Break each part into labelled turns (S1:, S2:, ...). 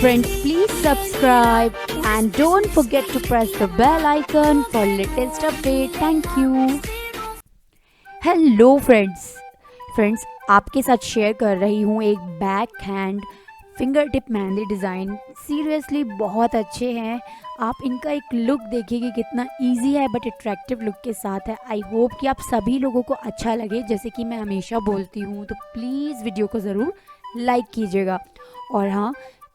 S1: Friends, please subscribe and don't forget to press the bell icon for latest update. Thank you. Hello friends आपके साथ share कर रही हूँ एक back hand finger tip mehndi design. Seriously बहुत अच्छे हैं। आप इनका एक लुक देखिए कि कितना इजी है बट अट्रैक्टिव लुक के साथ है। आई होप कि आप सभी लोगों को अच्छा लगे। जैसे कि मैं हमेशा बोलती हूँ तो प्लीज़ वीडियो को ज़रूर लाइक कीजिएगा। और हाँ,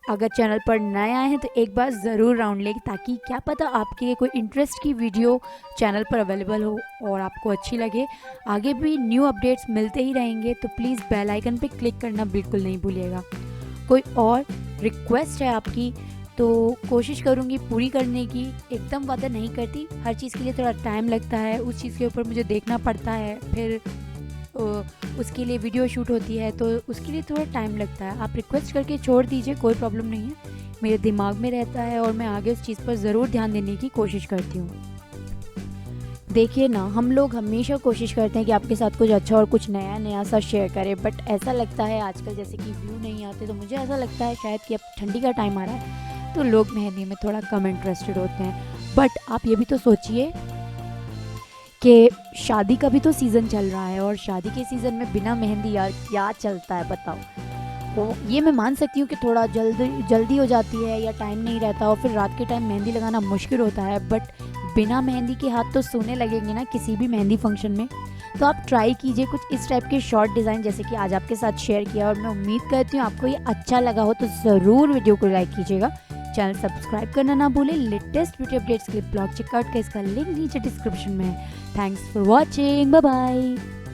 S1: अगर चैनल पर नए आए हैं तो एक बार ज़रूर राउंड लें, ताकि क्या पता आपके कोई इंटरेस्ट की वीडियो चैनल पर अवेलेबल हो और आपको अच्छी लगे। आगे भी न्यू अपडेट्स मिलते ही रहेंगे, तो प्लीज़ बेल आइकन पे क्लिक करना बिल्कुल नहीं भूलिएगा। कोई और रिक्वेस्ट है आपकी तो कोशिश करूँगी पूरी करने की। एकदम वादा नहीं करती, हर चीज़ के लिए थोड़ा टाइम लगता है, उस चीज़ के ऊपर मुझे देखना पड़ता है, फिर उसके लिए वीडियो शूट होती है तो उसके लिए थोड़ा टाइम लगता है। आप रिक्वेस्ट करके छोड़ दीजिए, कोई प्रॉब्लम नहीं है, मेरे दिमाग में रहता है और मैं आगे उस चीज़ पर ज़रूर ध्यान देने की कोशिश करती हूँ। देखिए ना, हम लोग हमेशा कोशिश करते हैं कि आपके साथ कुछ अच्छा और कुछ नया सा शेयर करें, बट ऐसा लगता है आजकल जैसे कि व्यू नहीं आते, तो मुझे ऐसा लगता है शायद कि अब ठंडी का टाइम आ रहा है तो लोग मेहंदी में थोड़ा कम इंटरेस्टेड होते हैं। बट आप ये भी तो सोचिए कि शादी का भी तो सीज़न चल रहा है, और शादी के सीज़न में बिना मेहंदी यार क्या चलता है बताओ। तो ये मैं मान सकती हूँ कि थोड़ा जल्दी हो जाती है या टाइम नहीं रहता और फिर रात के टाइम मेहंदी लगाना मुश्किल होता है, बट बिना मेहंदी के हाथ तो सोने लगेंगे ना किसी भी मेहंदी फंक्शन में। तो आप ट्राई कीजिए कुछ इस टाइप के शॉर्ट डिज़ाइन जैसे कि आज आपके साथ शेयर किया, और मैं उम्मीद करती हूँ आपको ये अच्छा लगा हो। तो ज़रूर वीडियो को लाइक कीजिएगा, चैनल सब्सक्राइब करना ना भूलें। लेटेस्ट वीडियो अपडेट्स के लिए ब्लॉग चेकआउट का इसका लिंक नीचे डिस्क्रिप्शन में है। Thanks for watching, bye bye.